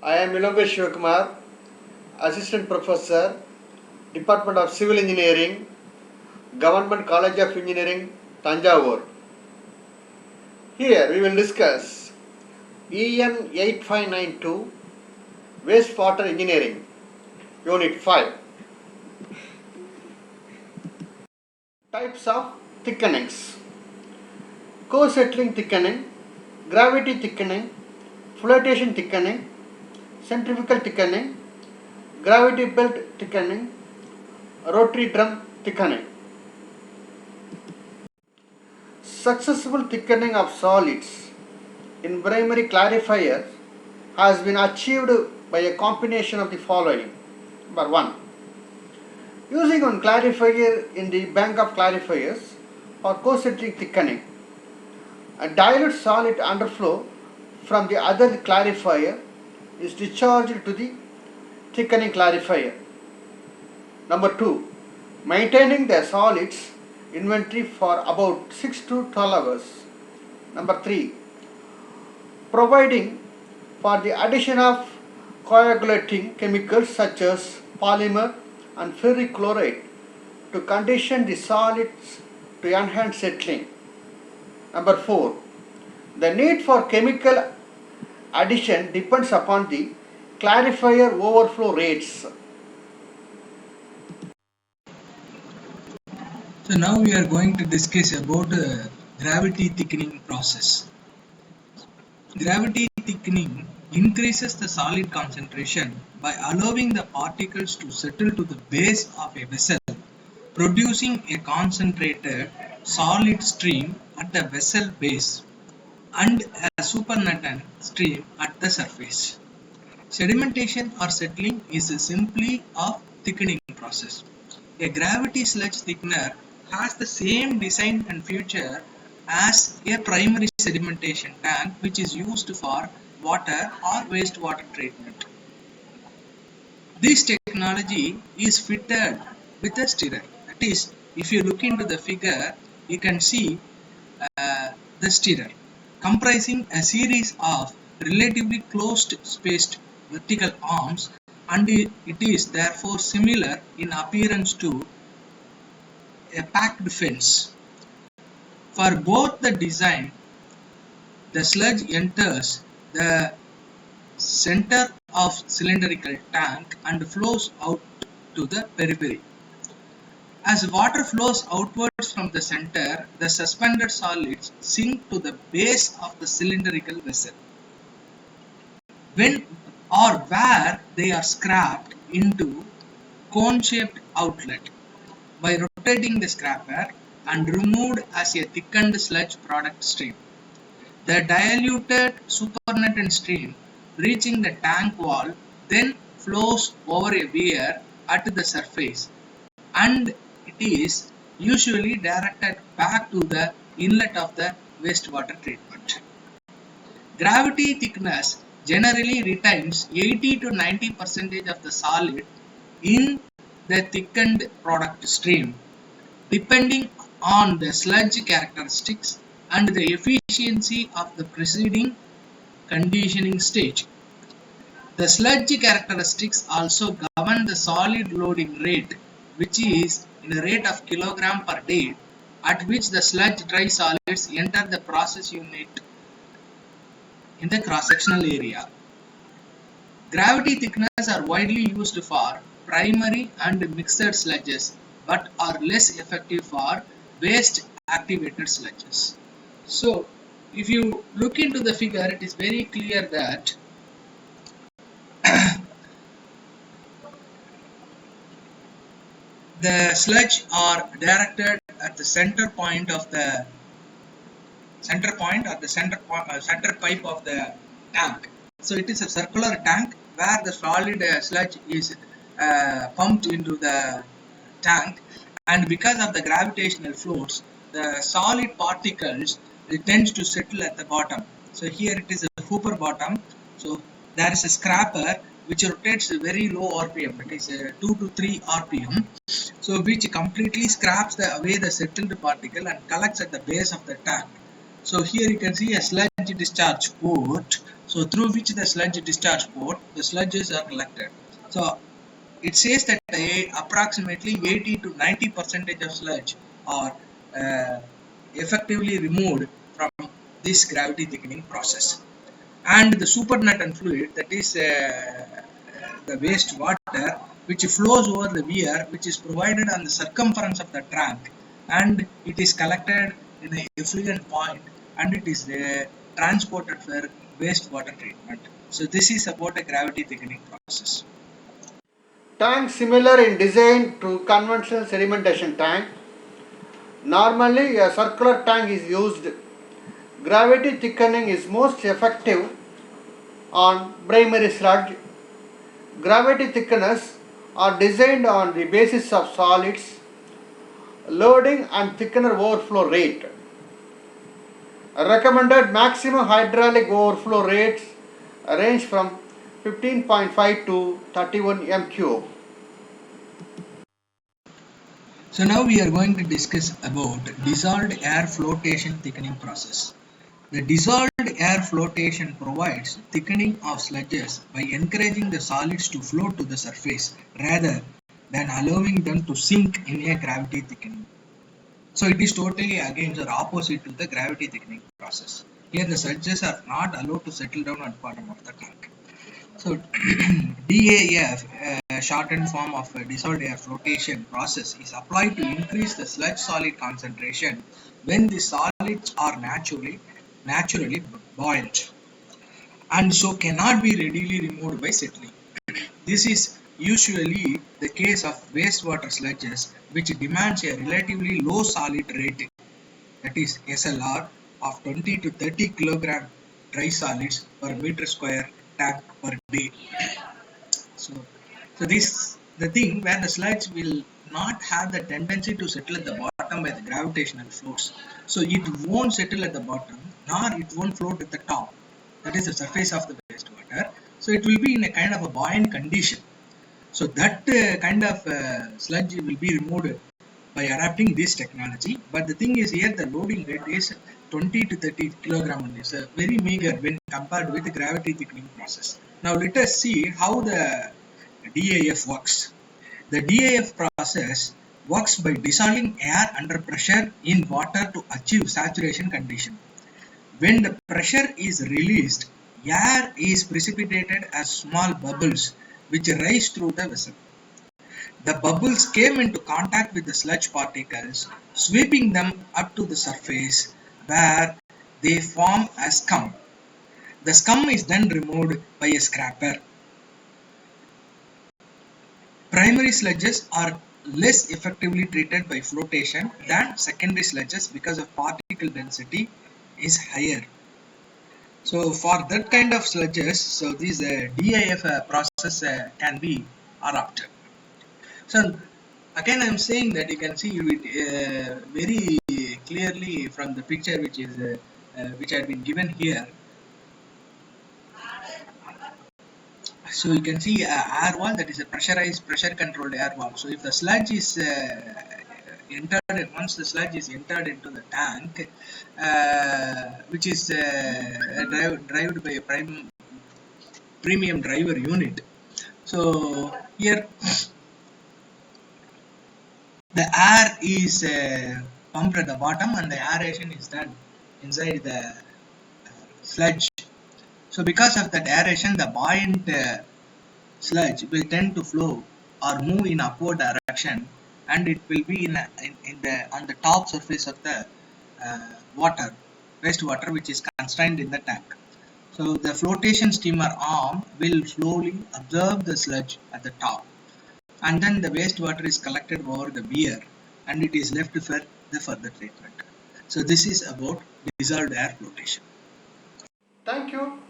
I am Milonga Shivakumar, Assistant Professor, Department of Civil Engineering, Government College of Engineering, Tanjavur. Here we will discuss EN 8592 Wastewater Engineering, Unit 5. Types of thickenings: co-settling thickening, gravity thickening, flotation thickening, centrifugal thickening, gravity belt thickening, rotary drum thickening. Successful thickening of solids in primary clarifier has been achieved by a combination of the following. Number 1. Using one clarifier in the bank of clarifiers for co-settling thickening, a dilute solid underflow from the other clarifier is discharged to the thickening clarifier. Number 2. Maintaining the solids inventory for about 6 to 12 hours. Number 3. Providing for the addition of coagulating chemicals such as polymer and ferric chloride to condition the solids to enhance settling. Number 4. The need for chemical addition depends upon the clarifier overflow rates. So now we are going to discuss about gravity thickening process. Gravity thickening increases the solid concentration by allowing the particles to settle to the base of a vessel, producing a concentrated solid stream at the vessel base and a supernatant stream at the surface. Sedimentation or settling is simply a thickening process. A gravity sludge thickener has the same design and feature as a primary sedimentation tank, which is used for water or wastewater treatment. This technology is fitted with a stirrer. That is, if you look into the figure, you can see the stirrer comprising a series of relatively closed spaced vertical arms, and it is therefore similar in appearance to a packed fence. For both the design, the sludge enters the center of cylindrical tank and flows out to the periphery. As water flows outwards from the center, the suspended solids sink to the base of the cylindrical vessel. When or where they are scraped into cone-shaped outlet by rotating the scraper and removed as a thickened sludge product stream. The diluted supernatant stream reaching the tank wall then flows over a weir at the surface, and it is usually directed back to the inlet of the wastewater treatment. Gravity thickness generally retains 80 to 90% of the solid in the thickened product stream, depending on the sludge characteristics and the efficiency of the preceding conditioning stage. The sludge characteristics also govern the solid loading rate, which is in a rate of kilogram per day at which the sludge dry solids enter the process unit in the cross-sectional area. Gravity thickeners are widely used for primary and mixed sludges, but are less effective for waste activated sludges. So, if you look into the figure, it is very clear that the sludge are directed at the center point of the center pipe of the tank. So it is a circular tank where the solid sludge is pumped into the tank, and because of the gravitational force, the solid particles tend to settle at the bottom. So here it is a hooper bottom. So there is a scraper which rotates very low RPM, that is 2 to 3 RPM. So which completely scraps away the settled particle and collects at the base of the tank. So here you can see a sludge discharge port, so through which the sludge discharge port, the sludges are collected. So it says that approximately 80 to 90% of sludge are effectively removed from this gravity thickening process. And the supernatant fluid, that is the waste water, which flows over the weir, which is provided on the circumference of the tank, and it is collected in a effluent point, and it is transported for wastewater treatment. So this is about a gravity thickening process. Tank similar in design to conventional sedimentation tank. Normally a circular tank is used. Gravity thickening is most effective on primary sludge. Gravity thickeners are designed on the basis of solids, loading and thickener overflow rate. Recommended maximum hydraulic overflow rates range from 15.5 to 31 m3. So now we are going to discuss about dissolved air flotation thickening process. The dissolved air flotation provides thickening of sludges by encouraging the solids to float to the surface rather than allowing them to sink in a gravity thickening. So it is totally against or opposite to the gravity thickening process. Here the sludges are not allowed to settle down at the bottom of the tank. So DAF, shortened form of dissolved air flotation process, is applied to increase the sludge solid concentration when the solids are naturally boiled and so cannot be readily removed by settling. This is usually the case of wastewater sludges, which demands a relatively low solid rate, that is SLR, of 20 to 30 kg dry solids per meter square tank per day. So this the thing where the sludge will not have the tendency to settle at the bottom by the gravitational force. So it won't settle at the bottom, nor it won't float at the top. That is the surface of the wastewater. So it will be in a kind of a buoyant condition. So that kind of sludge will be removed by adapting this technology. But the thing is here the loading rate is 20 to 30 kg only. So very meager when compared with the gravity thickening process. Now let us see how the DAF works. The DAF process works by dissolving air under pressure in water to achieve saturation condition. When the pressure is released, air is precipitated as small bubbles which rise through the vessel. The bubbles came into contact with the sludge particles, sweeping them up to the surface where they form a scum. The scum is then removed by a scraper. Primary sludges are less effectively treated by flotation than secondary sludges because of particle density is higher. So for that kind of sludges, so this DIF process can be adopted. So again I am saying that you can see it very clearly from the picture which had been given here. So you can see air wall, that is a pressurized, pressure controlled air wall. So if the sludge is entered, once the sludge is entered into the tank, which is driven by a premium driver unit. So here the air is pumped at the bottom and the aeration is done inside the sludge. So because of that aeration, the buoyant sludge will tend to flow or move in upward direction, and it will be on the top surface of the wastewater, which is constrained in the tank. So the flotation steamer arm will slowly absorb the sludge at the top, and then the wastewater is collected over the weir and it is left for the further treatment. So this is about dissolved air flotation. Thank you.